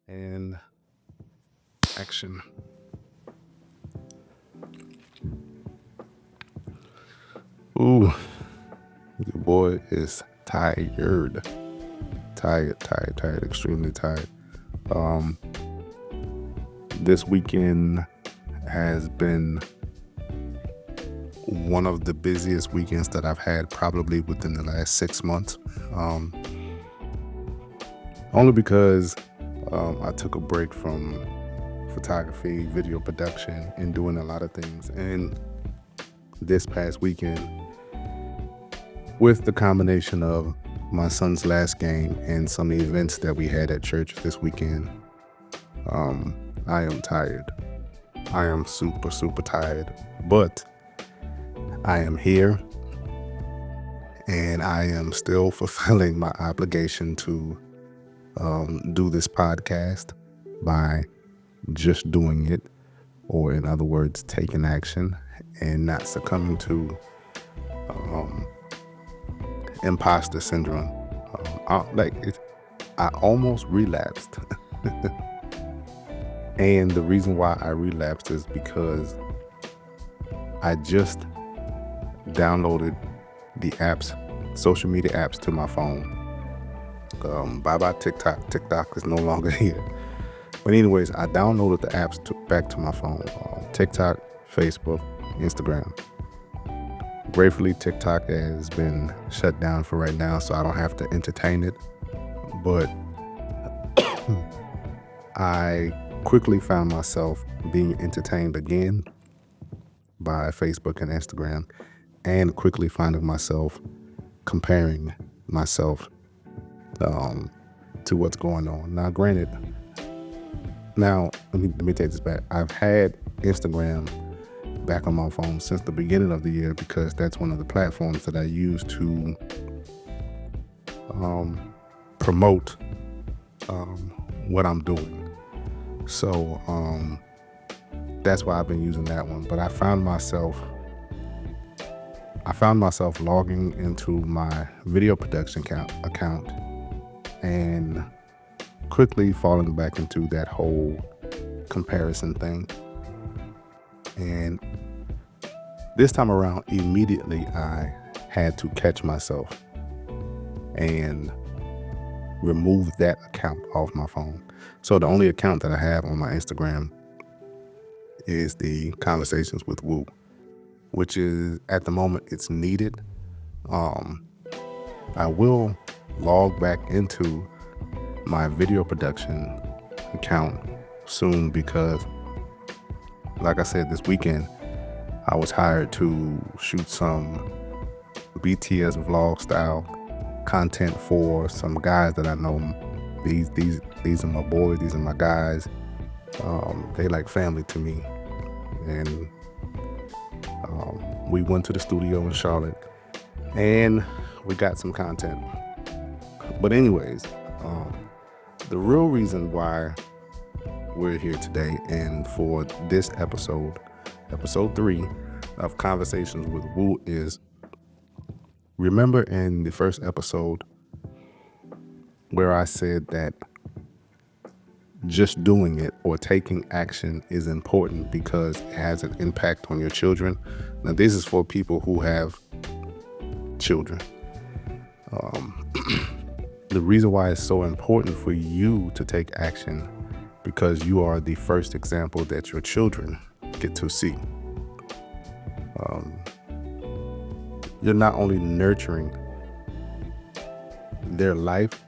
And action. Ooh, your boy is tired. Tired, extremely tired. This weekend has been one of the busiest weekends that I've had probably within the last 6 months. Only because I took a break from photography, video production, and doing a lot of things. And this past weekend, with the combination of my son's last game and some events that we had at church this weekend, I am tired. I am super tired, but I am here and I am still fulfilling my obligation to do this podcast by just doing it, or in other words, taking action and not succumbing to imposter syndrome. I almost relapsed. And the reason why I relapsed is because I just downloaded the apps, social media apps to my phone. Bye TikTok. TikTok is no longer here. But anyways, I downloaded the apps back to my phone. TikTok, Facebook, Instagram. Gratefully, TikTok has been shut down for right now, so I don't have to entertain it. But I quickly found myself being entertained again by Facebook and Instagram, and quickly finding myself comparing myself to what's going on. Now, granted, let me take this back. I've had Instagram back on my phone since the beginning of the year because that's one of the platforms that I use to promote what I'm doing. So that's why I've been using that one. But I found myself logging into my video production account and quickly falling back into that whole comparison thing. And this time around, immediately I had to catch myself and remove that account off my phone. So the only account that I have on my Instagram is the Conversations with Woo, which is, at the moment, it's needed. I will log back into my video production account soon because, like I said, this weekend I was hired to shoot some BTS vlog style content for some guys that I know. These are my boys, these are my guys. They like family to me. And we went to the studio in Charlotte and we got some content. But anyways, the real reason why we're here today and for this episode 3 of Conversations with Woo is, remember in the first episode where I said that just doing it or taking action is important because it has an impact on your children. Now, this is for people who have children. The reason why it's so important for you to take action because you are the first example that your children get to see. You're not only nurturing their life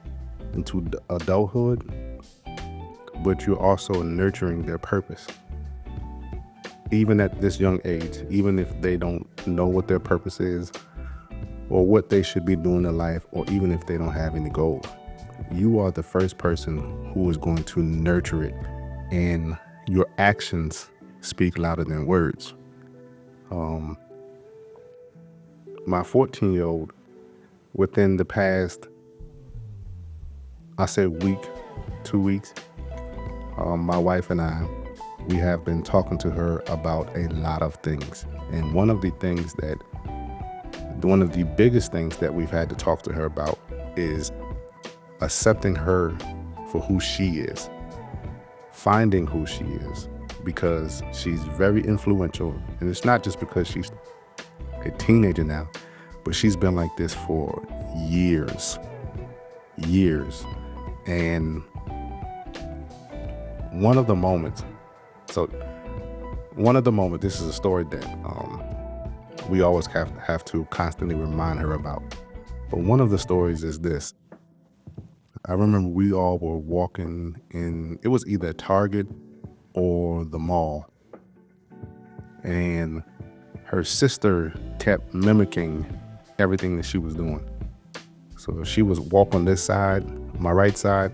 into adulthood, but you're also nurturing their purpose. Even at this young age, even if they don't know what their purpose is or what they should be doing in life, or even if they don't have any goals, you are the first person who is going to nurture it, and your actions speak louder than words. My 14-year-old, within the past, I say week, 2 weeks, my wife and I, we have been talking to her about a lot of things. And one of the biggest things that we've had to talk to her about is accepting her for who she is. finding who she is, because she's very influential. And it's not just because she's a teenager now, but she's been like this for years. And one of the moments, this is a story that we always have to constantly remind her about. But one of the stories is this. I remember we all were walking in, it was either Target or the mall, and her sister kept mimicking everything that she was doing. So if she was walking on this side, my right side,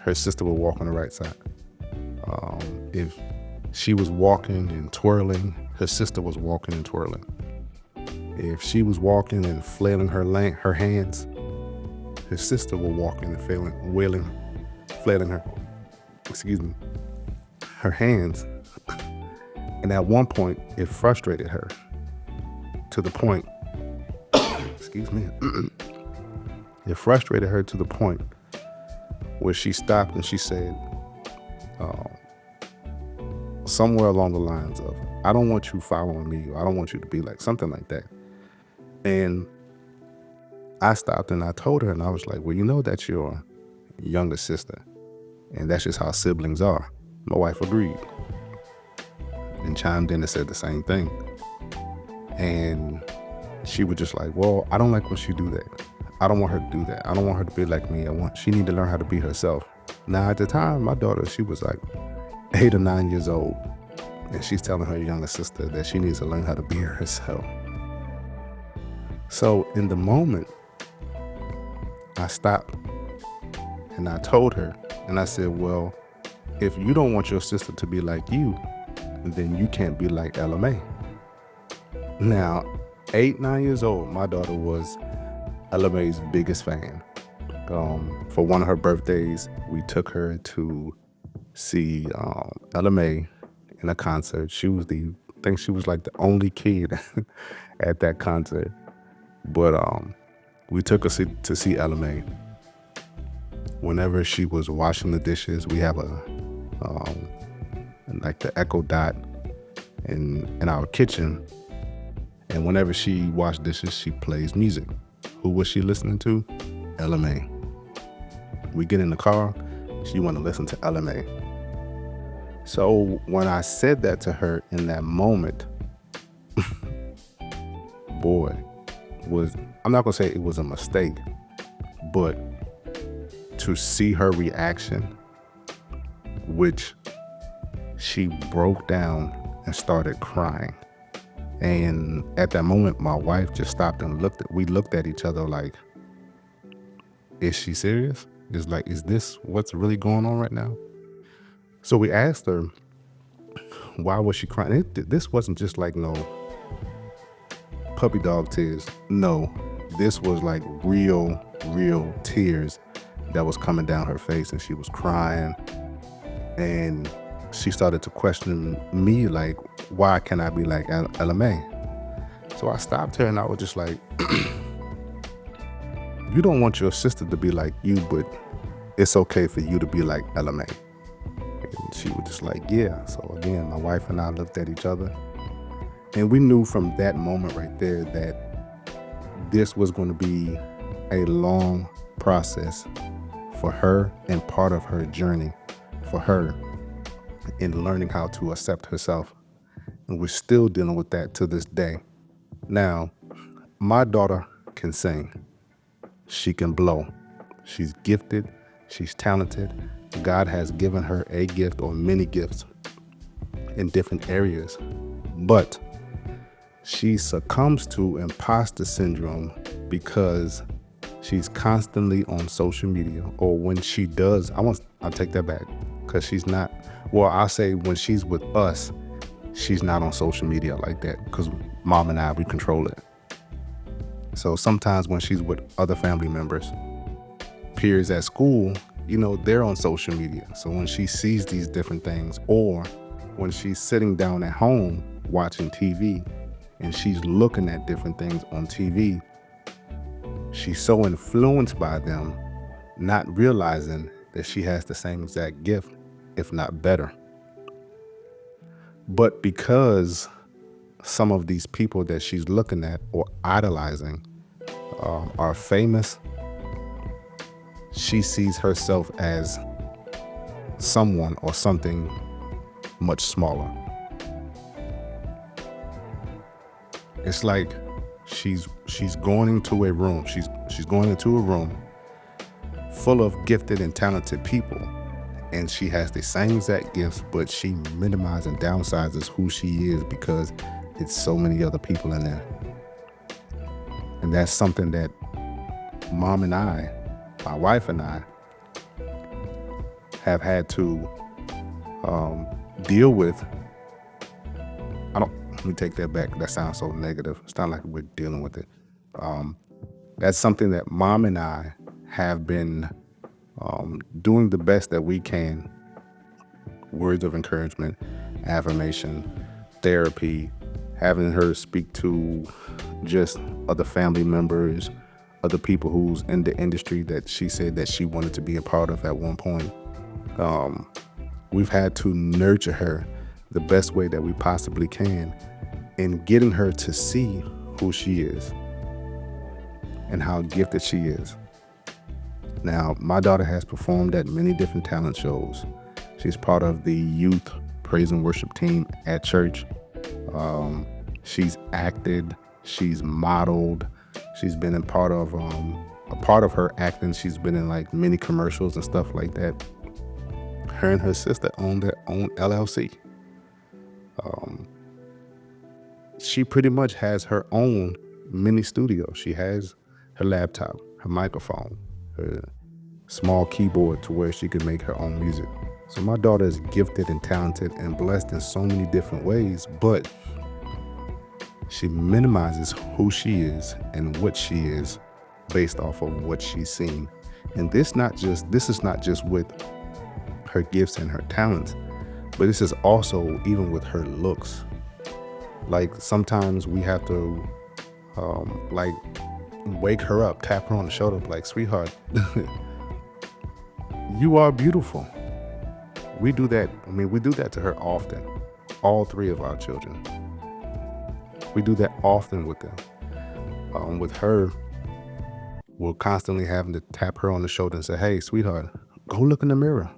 her sister would walk on the right side. If she was walking and twirling, her sister was walking and twirling. If she was walking and flailing her hands, her sister was walking and flailing her hands. And at one point, it frustrated her to the point, it frustrated her to the point where she stopped and she said, somewhere along the lines of, I don't want you following me, or I don't want you to be like, something like that. And I stopped and I told her, and I was like, well, you know, that's your younger sister, and that's just how siblings are. My wife agreed and chimed in and said the same thing. And she was just like, well, I don't like when she do that. I don't want her to do that. I don't want her to be like me. She need to learn how to be herself. Now, at the time, my daughter, she was like 8 or 9 years old, and she's telling her younger sister that she needs to learn how to be herself. So in the moment, I stopped and I told her, and I said, well, if you don't want your sister to be like you, then you can't be like LMA. Now, 8, 9 years old, my daughter was LMA's biggest fan. For one of her birthdays, we took her to see LMA in a concert. I think she was like the only kid at that concert. But we took her to see LMA. Whenever she was washing the dishes, we have like the Echo Dot in our kitchen. And whenever she washed dishes, she plays music. Who was she listening to? LMA. We get in the car, she want to listen to LMA. So when I said that to her in that moment, boy, I'm not gonna say it was a mistake, but to see her reaction, which she broke down and started crying. And at that moment, my wife just stopped and we looked at each other like, is she serious? Is this what's really going on right now? So we asked her, why was she crying? This wasn't just like no puppy dog tears. No, this was like real tears that was coming down her face, and she was crying. And she started to question me, like, why can't I be like LMA? So I stopped her and I was just like, you don't want your sister to be like you, but it's okay for you to be like LMA. And she was just like, yeah. So again, my wife and I looked at each other, and we knew from that moment right there that this was going to be a long process for her, and part of her journey for her in learning how to accept herself. And we're still dealing with that to this day. Now, my daughter can sing. She can blow. She's gifted. She's talented. God has given her a gift or many gifts in different areas. But she succumbs to imposter syndrome because she's constantly on social media, or when she does, I'll take that back, because she's not, well, I'll say when she's with us, she's not on social media like that, because mom and I, we control it. So sometimes when she's with other family members, peers at school, they're on social media. So when she sees these different things, or when she's sitting down at home watching TV and she's looking at different things on TV, she's so influenced by them, not realizing that she has the same exact gift if not better. But because some of these people that she's looking at or idolizing are famous, she sees herself as someone or something much smaller. It's like she's going into a room. She's going into a room full of gifted and talented people, and she has the same exact gifts, but she minimizes and downsizes who she is because it's so many other people in there. And that's something that mom and I, my wife and I, have had to deal with. Let me take that back. That sounds so negative. It's not like we're dealing with it. That's something that mom and I have been doing the best that we can. Words of encouragement, affirmation, therapy, having her speak to just other family members, other people who's in the industry that she said that she wanted to be a part of at one point. We've had to nurture her the best way that we possibly can in getting her to see who she is and how gifted she is. Now, my daughter has performed at many different talent shows. She's part of the youth praise and worship team at church. She's acted, she's modeled, she's been a part of her acting. She's been in like many commercials and stuff like that. Her and her sister own their own LLC. She pretty much has her own mini studio. She has her laptop, her microphone, her small keyboard to where she can make her own music. So my daughter is gifted and talented and blessed in so many different ways, but she minimizes who she is and what she is based off of what she's seen. And this is not just with her gifts and her talents, but this is also even with her looks. Like sometimes we have to like wake her up, tap her on the shoulder, like, sweetheart, you are beautiful. We do that. We do that to her often. All three of our children. We do that often with them. With her, we're constantly having to tap her on the shoulder and say, hey, sweetheart, go look in the mirror.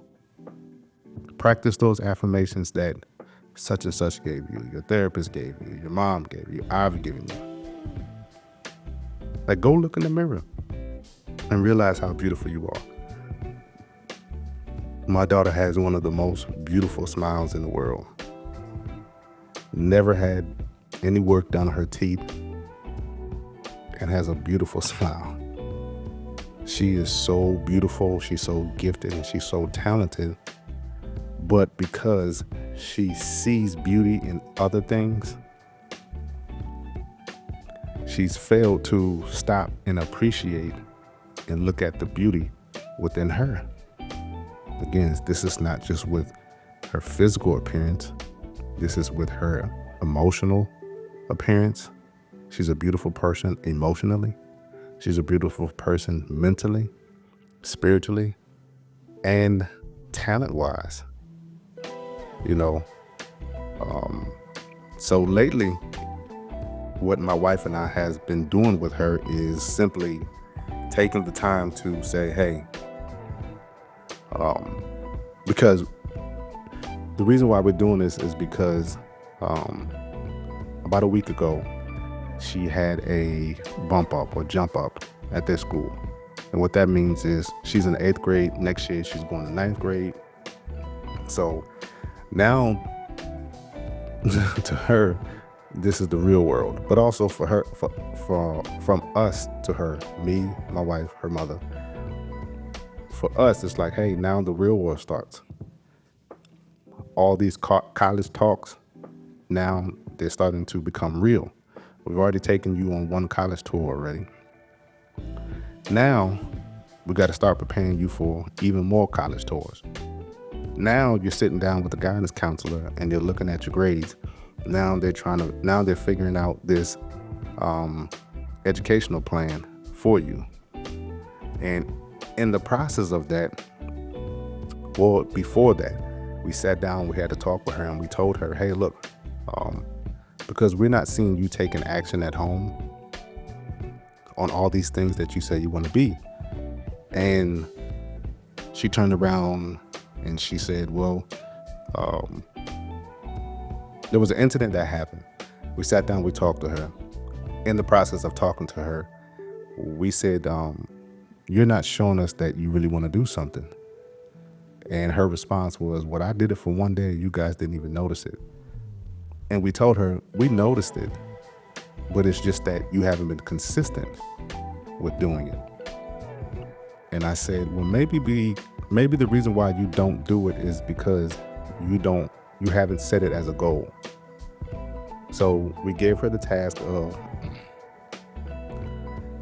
Practice those affirmations that such and such gave you, your therapist gave you, your mom gave you, I've given you. Like, go look in the mirror and realize how beautiful you are. My daughter has one of the most beautiful smiles in the world. Never had any work done on her teeth and has a beautiful smile. She is so beautiful, she's so gifted, and she's so talented. But because she sees beauty in other things, she's failed to stop and appreciate and look at the beauty within her. Again, this is not just with her physical appearance. This is with her emotional appearance. She's a beautiful person emotionally. She's a beautiful person mentally, spiritually, and talent-wise. So lately, what my wife and I has been doing with her is simply taking the time to say, hey, because the reason why we're doing this is because about a week ago, she had a bump up or jump up at their school. And what that means is she's in the 8th grade. Next year, she's going to 9th grade. So now to her, this is the real world, but also for her, from us to her, me, my wife, her mother. For us, it's like, hey, now the real world starts. All these college talks, now they're starting to become real. We've already taken you on one college tour already. Now we got to start preparing you for even more college tours. Now you're sitting down with a guidance counselor and they're looking at your grades. Now they're figuring out this educational plan for you. And in the process of that, or before that, We sat down, we had to talk with her, and we told her, hey, look, because we're not seeing you taking action at home on all these things that you say you want to be. And she turned around and she said, well, there was an incident that happened. We sat down, we talked to her. In the process of talking to her, we said, you're not showing us that you really want to do something. And her response was, well, I did it for one day. You guys didn't even notice it. And we told her, we noticed it, but it's just that you haven't been consistent with doing it. And I said, well, maybe the reason why you don't do it is because you haven't set it as a goal. So we gave her the task of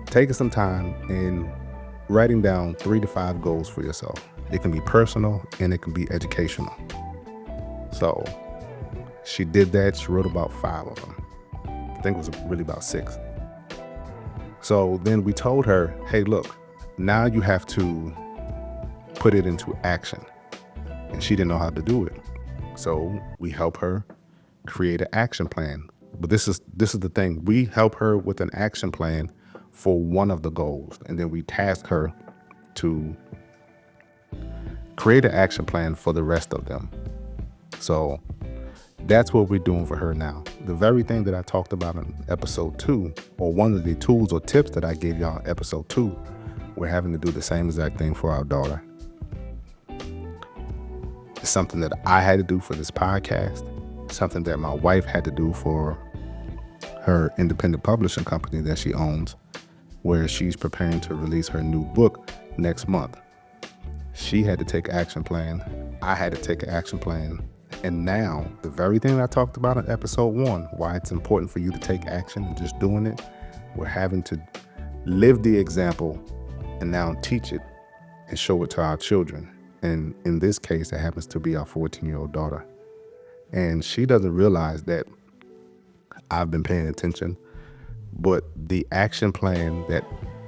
taking some time and writing down 3 to 5 goals for yourself. It can be personal and it can be educational. So she did that. She wrote about 5 of them. I think it was really about 6. So then we told her, hey, look, now you have to put it into action. And she didn't know how to do it. So we help her create an action plan. But this is the thing. We help her with an action plan for one of the goals. And then we task her to create an action plan for the rest of them. So that's what we're doing for her now. The very thing that I talked about in episode 2, or one of the tools or tips that I gave y'all in episode 2, we're having to do the same exact thing for our daughter. It's something that I had to do for this podcast, something that my wife had to do for her independent publishing company that she owns, where she's preparing to release her new book next month. She had to take an action plan. I had to take an action plan. And now, the very thing I talked about in episode 1, why it's important for you to take action and just doing it, we're having to live the example and now teach it and show it to our children. And in this case, it happens to be our 14-year-old daughter. And she doesn't realize that I've been paying attention, but the action plan that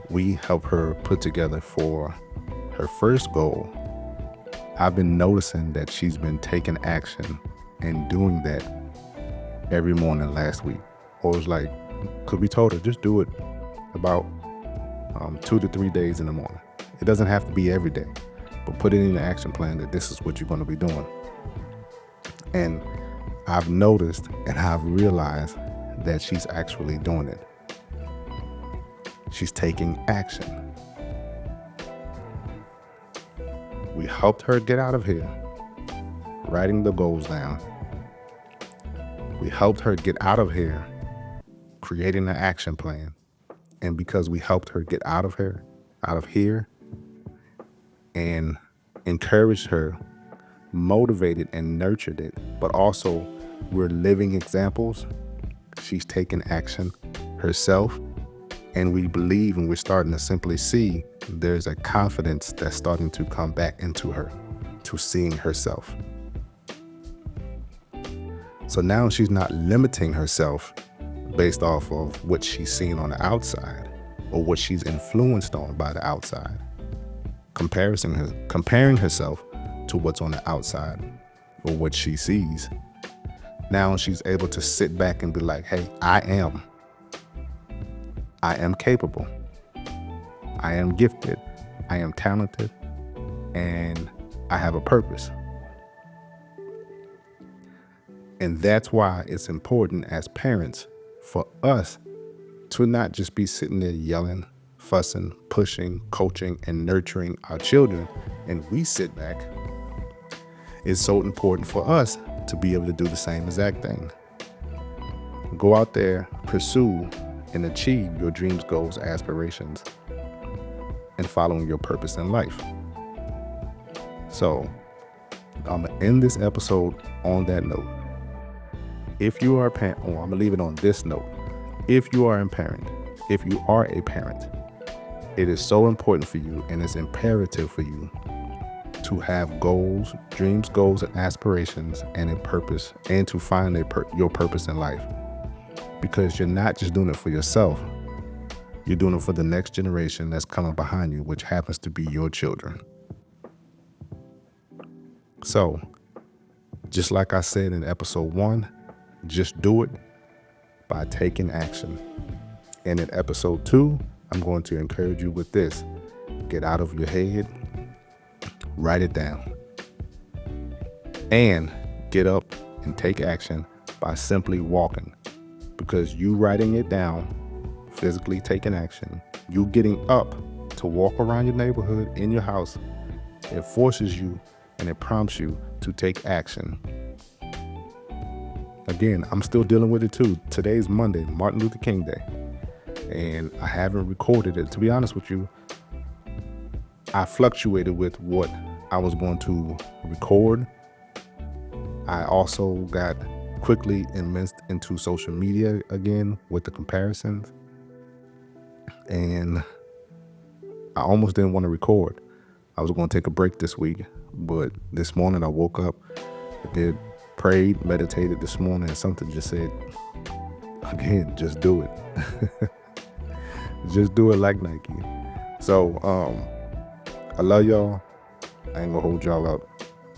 we help her put together for her first goal, I've been noticing that she's been taking action and doing that every morning last week. Or it was like, because we told her, just do it about 2 to 3 days in the morning. It doesn't have to be every day, but put it in the action plan that this is what you're going to be doing. And I've noticed and I've realized that she's actually doing it. She's taking action. We helped her get out of here, writing the goals down. We helped her get out of here, creating an action plan. And because we helped her get out of here, and encouraged her, motivated and nurtured it, but also we're living examples, she's taking action herself. And we believe, and we're starting to simply see, there's a confidence that's starting to come back into her, to seeing herself. So now she's not limiting herself based off of what she's seen on the outside or what she's influenced on by the outside, comparing herself to what's on the outside or what she sees. Now she's able to sit back and be like, hey, I am capable. I am gifted. I am talented. And I have a purpose. And that's why it's important as parents for us to not just be sitting there yelling, fussing, pushing, coaching, and nurturing our children, and we sit back. It's so important for us to be able to do the same exact thing. Go out there, pursue, and achieve your dreams, goals, aspirations, and following your purpose in life. So I'm going to end this episode on that note. If you are a parent, or I'm going to leave it on this note. If you are a parent, it is so important for you and it's imperative for you to have goals, dreams, goals, and aspirations, and a purpose, and to find your purpose in life. Because you're not just doing it for yourself, you're doing it for the next generation that's coming behind you, which happens to be your children. So Just like I said in episode 1, just do it by taking action. And in episode 2, I'm going to encourage you with this. Get out of your head, write it down, and get up and take action by simply walking. Because you writing it down, physically taking action, you getting up to walk around your neighborhood, in your house, it forces you and it prompts you to take action. Again, I'm still dealing with it too. Today's Monday, Martin Luther King Day, and I haven't recorded it. To be honest with you, I fluctuated with what I was going to record. I also got quickly immersed into social media again with the comparisons, and I almost didn't want to record. I was going to take a break this week, but this morning I woke up, prayed, meditated this morning, and something just said, again, just do it. Just do it like Nike. So I love y'all. I ain't gonna hold y'all up.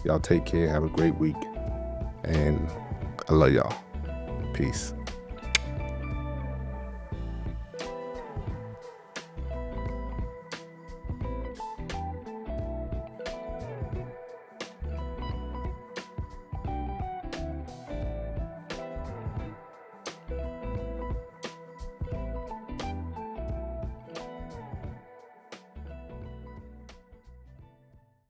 Y'all take care. Have a great week. And I love y'all. Peace.